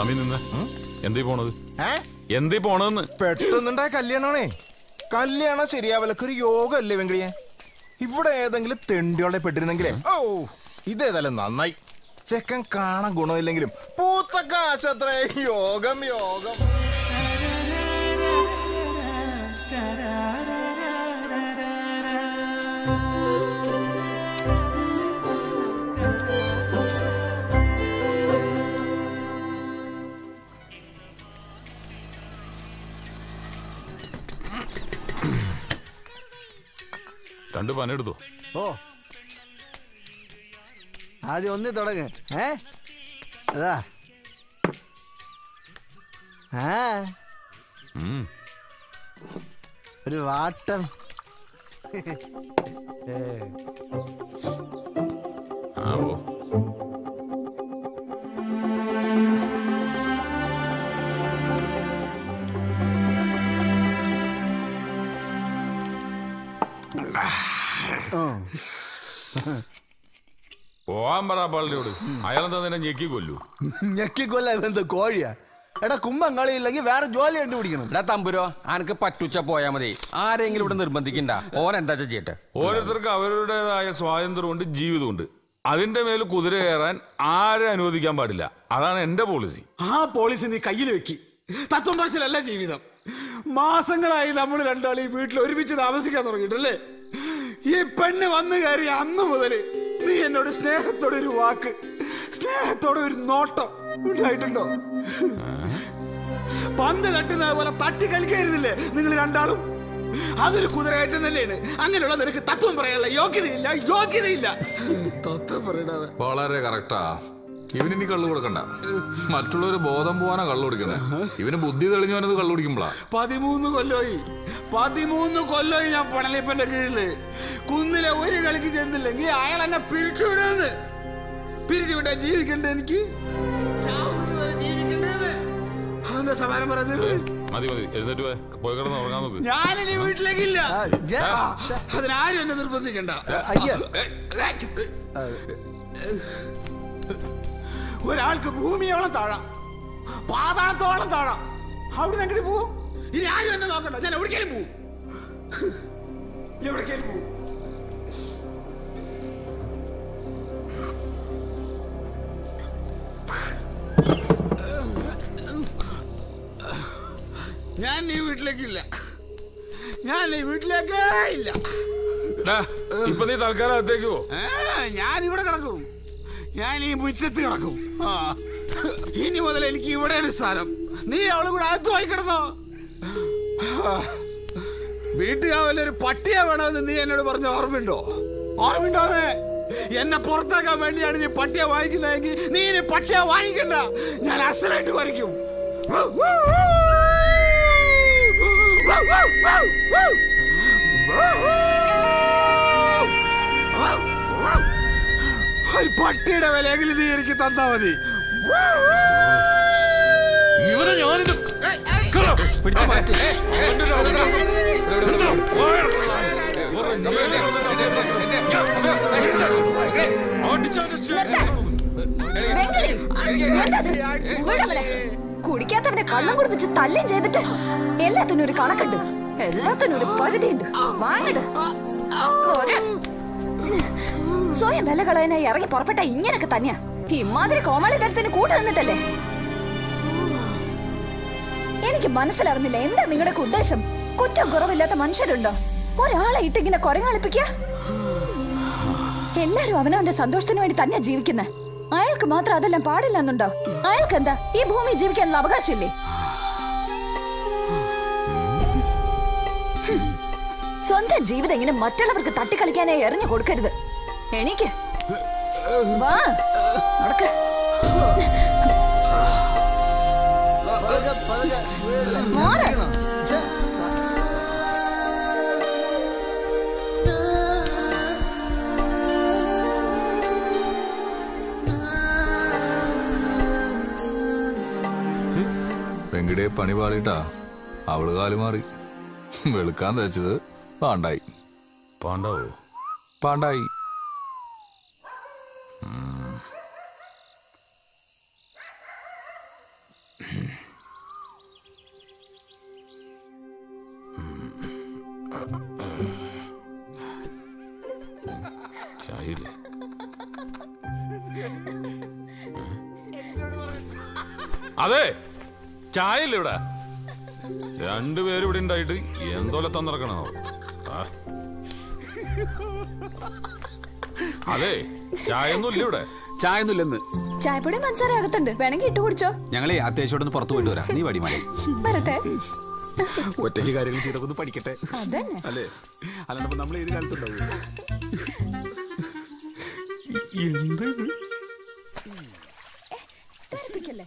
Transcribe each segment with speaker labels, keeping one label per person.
Speaker 1: ജാമ്യം നിന്ന് എന്തീ പോണത്? എന്തീ പോണതെന്ന്?
Speaker 2: പെട്ടെന്നുണ്ടായ കല്യാണമാണേ. കല്യാണം ശരിയാവലൊക്കെ യോഗ അല്ലേ വെങ്കിടിയെ? ഇവിടെ ഏതെങ്കിലും തെണ്ടിയോളെ പെട്ടിരുന്നെങ്കിലേ. ഓ ഇതേതായാലും നന്നായി. ചെക്കൻ കാണാൻ ഗുണമില്ലെങ്കിലും പൂച്ചക്കാശത്ര യോഗം യോഗം.
Speaker 1: രണ്ട് പനെടുത്തോ?
Speaker 3: ഓ ആദ്യം ഒന്നി തുടങ്ങ്. അതാ ഒരു വാട്ടം.
Speaker 1: പോവാൻ പറ പള്ളിയോട്. അയാളെന്താ നിന്നെ ഞെക്കിക്കൊല്ലു?
Speaker 3: ഞെക്കിക്കൊല്ല ഇതെന്ത് കോഴിയാ? എടാ കുമ്പം കളിയില്ലെങ്കിൽ വേറെ ജോലി കണ്ടുപിടിക്കണം.
Speaker 4: എടാ തമ്പുരോ, അനക്ക് പറ്റുച്ച പോയാ മതി. ആരെങ്കിലും ഇവിടെ നിർബന്ധിക്കണ്ട. ഓൻ എന്താ ചെയ്യട്ടെ.
Speaker 1: ഓരോരുത്തർക്ക് അവരുടേതായ സ്വാതന്ത്ര്യമുണ്ട്, ജീവിതമുണ്ട്. അതിന്റെ മേൽ കുതിര കയറാൻ ആരെ അനുവദിക്കാൻ പാടില്ല. അതാണ് എന്റെ പോളിസി.
Speaker 5: ആ പോളിസി നീ കയ്യിൽ വെക്കി. തത്വം പറച്ചിലല്ല ജീവിതം. മാസങ്ങളായി നമ്മൾ രണ്ടാളും ഈ വീട്ടിൽ ഒരുമിച്ച് താമസിക്കാൻ തുടങ്ങിയിട്ടല്ലേ? ഈ പെണ്ണ് വന്നു കയറി അന്ന് മുതല് നീ എന്നോട് സ്നേഹത്തോടെ ഒരു വാക്ക്, സ്നേഹത്തോടെ ഒരു നോട്ടം ഉണ്ടായിട്ടുണ്ടോ? പന്ത് തട്ടുന്നത് പോലെ തട്ടി കളിക്കായിരുന്നില്ലേ നിങ്ങൾ രണ്ടാളും? അതൊരു കുതിരകയറ്റം തന്നെയാണ്. അങ്ങനെയുള്ള നിനക്ക് തത്വം പറയാനുള്ള യോഗ്യതയില്ല, യോഗ്യതയില്ല. തത്വം പറയണത്
Speaker 1: വളരെ കറക്റ്റാ. ഇവനിനി കള്ളു കൊടുക്കണ്ട. മറ്റുള്ളവര് ബോധം പോവാനാ കള്ളു കുടിക്കുന്നത്. ഇവന് ബുദ്ധി തെളിഞ്ഞു വന്നത് കള്ളു കുടിക്കുമ്പോളാ.
Speaker 5: 13 കൊല്ലോയി ഞാൻ പണലിപ്പന്റെ കീഴില്. കുന്നിലെ ഒരു കളിക്ക് ചെന്നില്ലെങ്കിൽ അയാൾ എന്നെ പിരിച്ചുവിടുന്നത്. പിരിച്ചുവിട്ടാ ജീവിക്കണ്ടേ എനിക്ക്? ജീവിക്കണ്ടേന്ന് സമാനം പറയുന്നത്.
Speaker 1: മതി മതി, എഴുന്നേറ്റ് പോയി കിടന്ന് ഉറങ്ങാൻ നോക്ക്.
Speaker 5: ഞാനിനി വീട്ടിലേക്കില്ല. അതിനാരും എന്നെ നിർബന്ധിക്കണ്ട. ഒരാൾക്ക് ഭൂമിയോളം താഴാം, പാതാളത്തോളം താഴാം. അവിടെ നിന്ന് എങ്ങനെ പോവും? ഇനി ആരും എന്നെ നോക്കണ്ട. ഞാൻ എവിടേക്കും പോവും, എവിടേക്കും പോവും. ഞാൻ ഈ വീട്ടിലേക്കില്ല. ഞാൻ ഈ വീട്ടിലേക്കേ ഇല്ല.
Speaker 1: ഇപ്പൊ നീ തൽക്കാലം അകത്തേക്ക് പോ.
Speaker 5: ഞാൻ ഇവിടെ കിടക്കും. ഞാൻ ഈ മുറ്റത്ത് കിടക്കും. ഇനി മുതൽ എനിക്ക് ഇവിടെയാണ് സ്ഥാനം. നീ അവളും കൂടെ അകത്ത് പോയി കിടന്നോ. വീട്ടുകാവലൊരു പട്ടിയെ വേണമെന്ന് നീ എന്നോട് പറഞ്ഞ ഓർമ്മയുണ്ടോ? ഓർമ്മയുണ്ടോ? എന്നെ പുറത്താക്കാൻ വേണ്ടിയാണ് നീ പട്ടിയെ വാങ്ങിക്കുന്നതെങ്കിൽ നീ ഇനി പട്ടിയെ വാങ്ങിക്കണ്ട. ഞാൻ അസലായിട്ട് വരയ്ക്കും. ഒരു പട്ടിയുടെ വിലയെങ്കിലും നീ എനിക്ക് തന്നാ മതി.
Speaker 1: ഇവനെ ഞാനിത്
Speaker 4: പിടിച്ചു മാറ്റി.
Speaker 6: കുടിക്കാത്തവനെ കള്ളം കുടിപ്പിച്ച് തല്ലും ചെയ്തിട്ട് എല്ലാത്തിനും ഒരു കണക്കുണ്ട്, എല്ലാത്തിനും ഒരു പരിധിയുണ്ട്. വാങ്ങട്. സ്വയം വില കളയാനായി ഇറങ്ങി പുറപ്പെട്ട ഇങ്ങനൊക്കെ തന്നെയാ. ഇമാതിരി കോമാളി തരത്തിന് കൂട്ടു നിന്നിട്ടല്ലേ? എനിക്ക് മനസ്സിലാവുന്നില്ല, എന്താ നിങ്ങളുടെ ഉദ്ദേശം? കുറ്റം കുറവില്ലാത്ത മനുഷ്യരുണ്ടോ? ഒരാളെ ഇട്ടിങ്ങനെ കൊരങ്ങളിപ്പിക്ക. എല്ലാരും അവനവന്റെ സന്തോഷത്തിന് വേണ്ടി തന്നെയാ ജീവിക്കുന്നത്. അയാൾക്ക് മാത്രം അതെല്ലാം പാടില്ല എന്നുണ്ടോ? അയാൾക്ക് എന്താ ഈ ഭൂമി ജീവിക്കാനുള്ള അവകാശമില്ലേ? സ്വന്തം ജീവിതം ഇങ്ങനെ മറ്റുള്ളവർക്ക് തട്ടിക്കളിക്കാനായി എറിഞ്ഞു കൊടുക്കരുത്. എണീക്ക്, വാ, നടക്ക്.
Speaker 1: വെങ്കിടേ പണി പാളിട്ടാ അവള് കാല് മാറി. വെളുക്കാൻ തേച്ചത് പാണ്ടായി. പാണ്ടാവോ? പാണ്ടായി. അതെ ചായ ഇല്ല ഇവിടെ. രണ്ടുപേരും ഇവിടെ ഉണ്ടായിട്ട് എന്തോലെ തന്നിറക്കണോ? അതെ ചായ ഒന്നും ഇല്ല ഇവിടെ.
Speaker 4: ചായ ഒന്നും ഇല്ലെന്ന്.
Speaker 6: ചായപ്പൊടി മനസ്സാര അകത്തുണ്ട്, വേണമെങ്കിൽ ഇട്ട് കുടിച്ചോ.
Speaker 4: ഞങ്ങളെ അത്യാവശ്യം പുറത്തു പോയിട്ട് വരാം. നീ പടിമാലേ
Speaker 6: വരട്ടെ.
Speaker 5: ഒറ്റയ്ക്ക് കാര്യങ്ങൾ ചെയ്തൊക്കെ പഠിക്കട്ടെ.
Speaker 6: അതന്നെ
Speaker 5: അല്ലേ? അല്ലാണ്ട് നമ്മൾ ഏത് കാലത്തുണ്ടാവും?
Speaker 6: തെറിപ്പിക്കല്ലേ.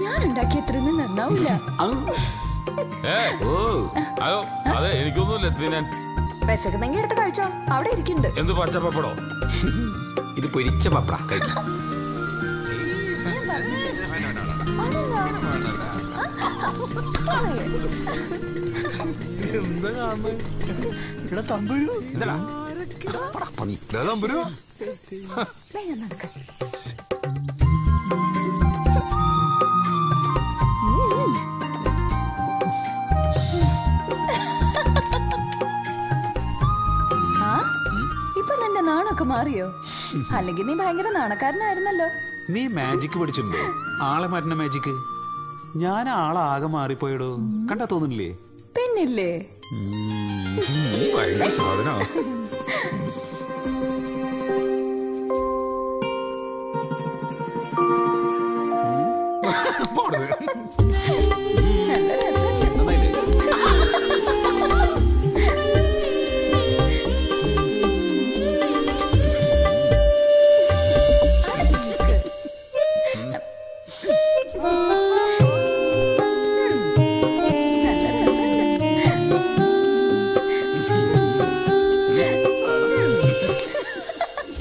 Speaker 6: ഞാൻ ഉണ്ടാക്കിയത്രയൊന്നും നന്നാവില്ല.
Speaker 1: ഹലോ അതെ എനിക്കൊന്നുമില്ല തിന്നാൻ.
Speaker 6: വിശക്കുന്നെങ്കിൽ എടുത്ത് കഴിച്ചോ, അവിടെ ഇരിക്കുന്നുണ്ട്.
Speaker 1: എന്ത് പച്ചപ്പപ്പടോ?
Speaker 4: ഇത് പൊരിച്ച പപ്പട കഴിക്കും.
Speaker 6: വേഗം നടക്കാം. ഇപ്പൊ നിന്റെ നാണൊക്കെ മാറിയോ? അല്ലെങ്കിൽ നീ ഭയങ്കര നാണക്കാരനായിരുന്നല്ലോ.
Speaker 7: നീ മാജിക് പഠിച്ചിട്ടുണ്ടോ? ആളെ മാറ്റുന്ന മാജിക്. ഞാൻ ആളാകെ മാറിപ്പോയടോ, കണ്ടാ തോന്നുന്നില്ലേ?
Speaker 6: പിന്നില്ലേ.
Speaker 1: സാധന
Speaker 6: നല്ല രസമുണ്ട്.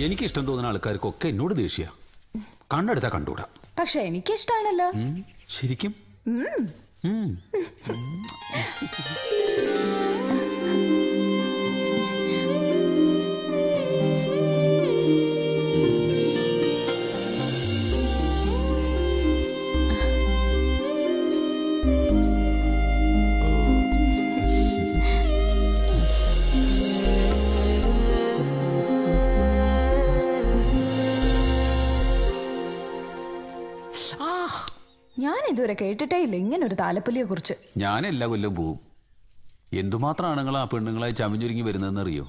Speaker 7: എനിക്ക് ഇഷ്ടം തോന്നുന്ന ആൾക്കാർക്കൊക്കെ എന്നോട് ദേഷ്യ. കണ്ടെടുത്താ കണ്ടുകൂടാ.
Speaker 6: പക്ഷെ എനിക്കിഷ്ടാണല്ലോ.
Speaker 7: ശരിക്കും
Speaker 6: ഞാൻ ഇതുവരെ കേട്ടിട്ടേ ഇല്ല ഇങ്ങനെ ഒരു താലപ്പൊലിയെ കുറിച്ച്.
Speaker 7: ഞാൻ എല്ലാ കൊല്ലം പോവും. എന്തുമാത്രം ആണുങ്ങളാ പെണ്ണുങ്ങളായി ചമഞ്ഞൊരുങ്ങി വരുന്നതെന്ന് അറിയോ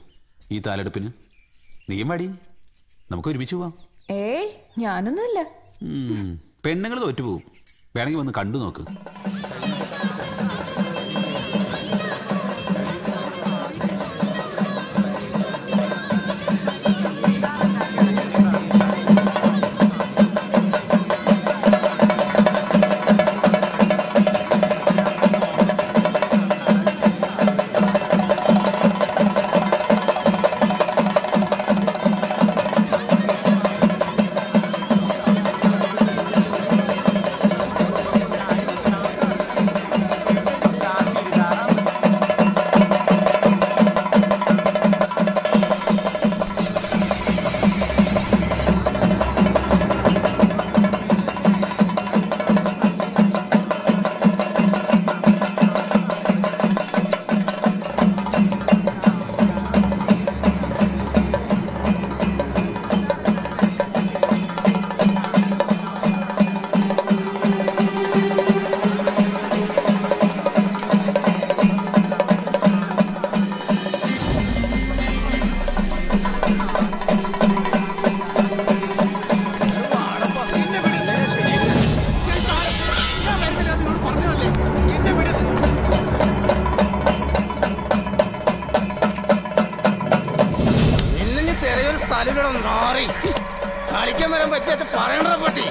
Speaker 7: ഈ താലെടുപ്പിന്? നീയും മടി, നമുക്ക് ഒരുമിച്ച് പോവാം.
Speaker 6: ഏയ് ഞാനൊന്നുമില്ല.
Speaker 7: പെണ്ണുങ്ങൾ തോറ്റുപോകും. വേണമെങ്കിൽ വന്ന് കണ്ടു നോക്ക്.
Speaker 3: കളിക്കാൻ വരാൻ പറ്റിയ പറയണ പറ്റി.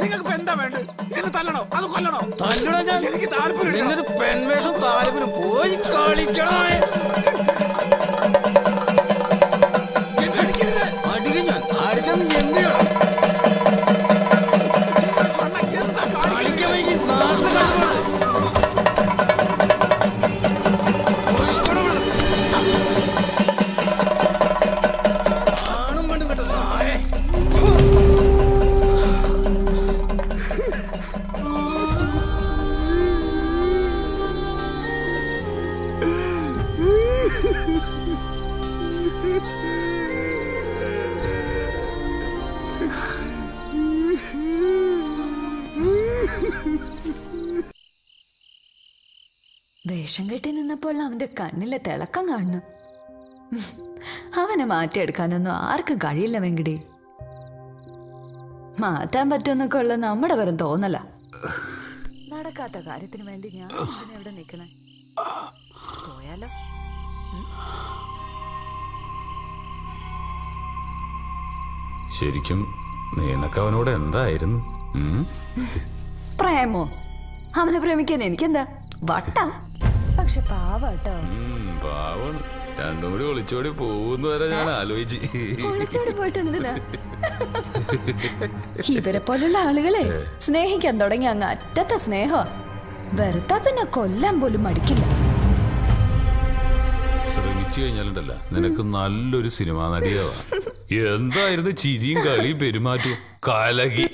Speaker 5: നിങ്ങൾക്ക് എന്താ വേണ്ടത്? എന്നെ തല്ലണോ അത് കൊല്ലണോ?
Speaker 3: തല്ലണോ? ഞാൻ
Speaker 5: എനിക്ക് താല്പര്യം.
Speaker 3: പെൺവേഷം താല്പര്യം പോയി കളിക്കണേ. അടിക്കും ഞാൻ. അടിച്ചെന്ന് എന്ത് ചെയ്യണം? കളിക്കാൻ വേണ്ടി നാട്ടിൽ കളിക്കണം.
Speaker 6: വേഷം കെട്ടി നിന്നപ്പോൾ അവന്റെ കണ്ണിലെ തിളക്കം കാണുന്നു. അവനെ മാറ്റിയെടുക്കാനൊന്നും ആർക്കും കഴിയില്ല വെങ്കടി. മാറ്റാൻ പറ്റുമെന്നൊക്കെ ഉള്ള നമ്മുടെ വെറും തോന്നല. നടക്കാത്ത കാര്യത്തിന് വേണ്ടി ഞാൻ എവിടെ നിക്കണേ? പോയാലോ?
Speaker 1: ശരിക്കും നിനക്ക് അവനോട് എന്തായിരുന്നു?
Speaker 6: പ്രേമോ? അവനെ പ്രേമിക്കാൻ എനിക്കെന്താ വട്ട? പക്ഷെ പാവട്ടോ.
Speaker 1: പാവാണ്. രണ്ടും കൂടി ഒളിച്ചോടി പോകുന്ന വരെ ഞാൻ ആലോചിച്ച്.
Speaker 6: ഒളിച്ചോടി പോയിട്ട് എന്തിനാ? ഇവരെ പോലുള്ള ആളുകളെ സ്നേഹിക്കാൻ തുടങ്ങി അങ്ങ് അറ്റത്തെ സ്നേഹം. വെറുതെ പിന്നെ കൊല്ലാൻ പോലും മടിക്കില്ല.
Speaker 1: ശ്രമിച്ചു കഴിഞ്ഞാലുണ്ടല്ല നിനക്ക് നല്ലൊരു സിനിമാ നടിയാവാ. എന്തായിരുന്നു ചിരിയും കളിയും പെരുമാറ്റവും കലകി.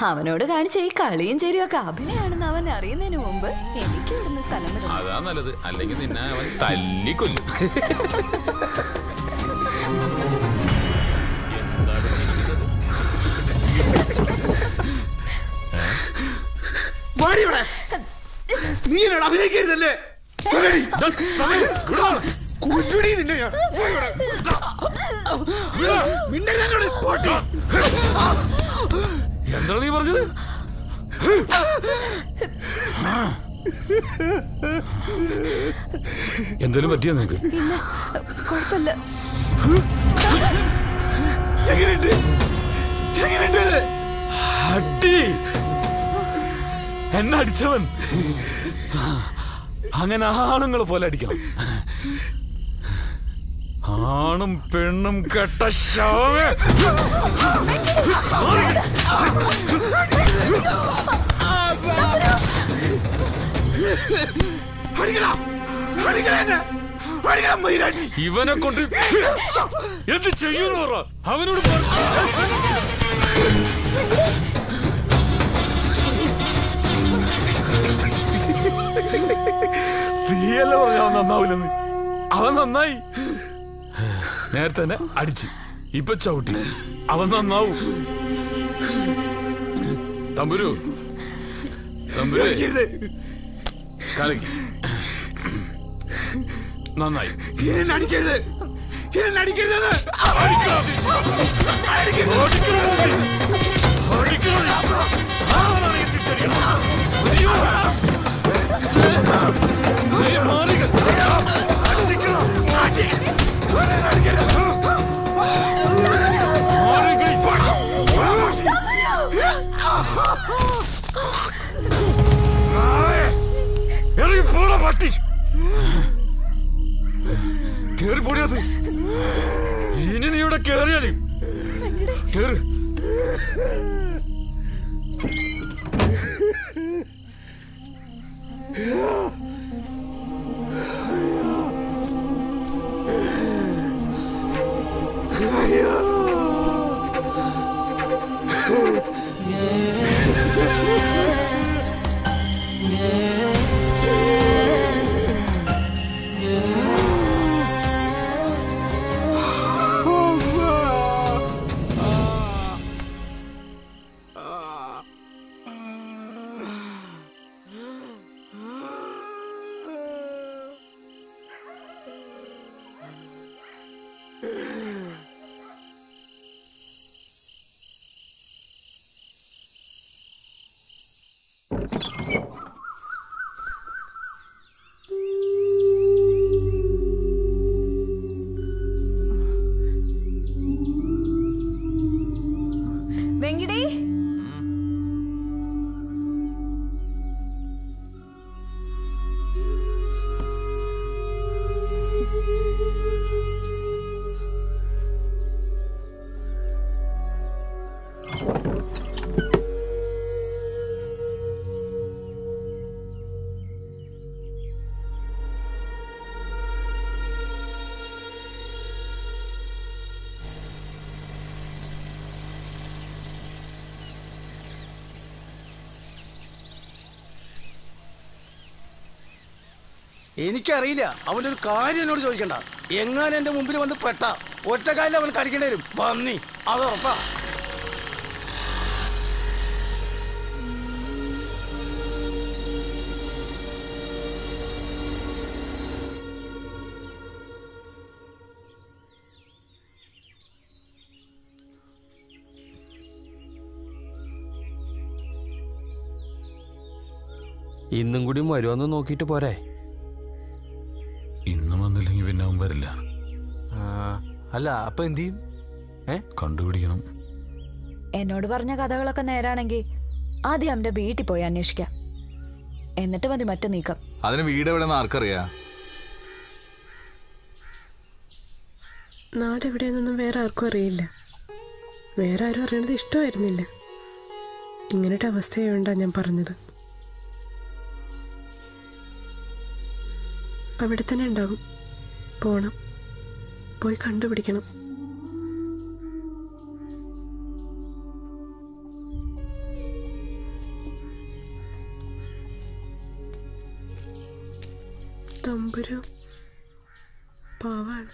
Speaker 6: അവനോട് കാണിച്ച ഈ കളിയും ചെരിയും ഒക്കെ അഭിനയാണെന്ന് അവൻ അറിയുന്നതിന് മുമ്പ് എനിക്ക് ഇവിടുന്ന് സ്ഥലം വിടണം.
Speaker 1: അതാ നല്ലത്. അല്ലെങ്കിൽ നിന്നെ അവൻ തല്ലിക്കൊല്ലും.
Speaker 5: നീ എന്നോട് അഭിനയിക്കരുതല്ലേ?
Speaker 1: എന്താണ് നീ പറഞ്ഞത്? എന്തേലും പറ്റിയാ നിനക്ക്?
Speaker 6: കുഴപ്പമില്ല.
Speaker 1: അടി എന്നെ അടിച്ചവൻ അങ്ങനെ ആണുങ്ങൾ പോലെ അടിക്കണം. ആണും പെണ്ണും കെട്ട ശവമേ. ഇവനെ കൊണ്ട് എന്ത് ചെയ്യുന്നു പറ. അവനോട് നീയല്ല പറഞ്ഞ അവൻ നന്നാവില്ലെന്ന്. അവൻ നന്നായി. നേരത്തെ തന്നെ അടിച്ച് ഇപ്പൊ ചവിട്ടി. അവൻ നന്നാവും. തമ്പുരു തമ്പുരു കലക്കി നന്നായി.
Speaker 5: അടിക്കരുത്, അടിക്കരുത്.
Speaker 1: പട്ടി കേറി പൊടിയത്. ഇനി നീ ഇവിടെ കേറിയാല് കേറ്.
Speaker 3: എനിക്കറിയില്ല. അവൻ്റെ ഒരു കാര്യം എന്നോട് ചോദിക്കണ്ട. എങ്ങാനും എന്റെ മുമ്പിൽ വന്ന് പെട്ട ഒറ്റക്കാലിൽ അവൻ കടിക്കേണ്ടി വരും. പന്നി, അത് ഉറപ്പാ.
Speaker 4: ഇന്നും കൂടി വരുമെന്ന് നോക്കിയിട്ട് പോരെ?
Speaker 1: ഇന്നും വന്നില്ലെങ്കിൽ പിന്നെ അവൻ വരില്ല.
Speaker 3: അല്ല അപ്പൊ എന്ത് ചെയ്യും?
Speaker 1: കണ്ടുപിടിക്കണം.
Speaker 6: എന്നോട് പറഞ്ഞ കഥകളൊക്കെ നേരാണെങ്കിൽ ആദ്യം അവന്റെ വീട്ടിൽ പോയി അന്വേഷിക്കാം. എന്നിട്ട് മതി മറ്റു നീക്കം.
Speaker 8: അതിന് വീട് എവിടെയെന്ന് ആർക്കറിയാ?
Speaker 9: നാടെവിടെയെന്നൊന്നും വേറെ ആർക്കും അറിയില്ല. വേറെ ആരും അറിയണത് ഇഷ്ടമായിരുന്നില്ല. ഇങ്ങനത്തെ അവസ്ഥയായോണ്ടാ ഞാൻ പറഞ്ഞത്. അവിടെ തന്നെ ഉണ്ടാകും. പോണം, പോയി കണ്ടുപിടിക്കണം. തമ്പുരു പാവാണ്.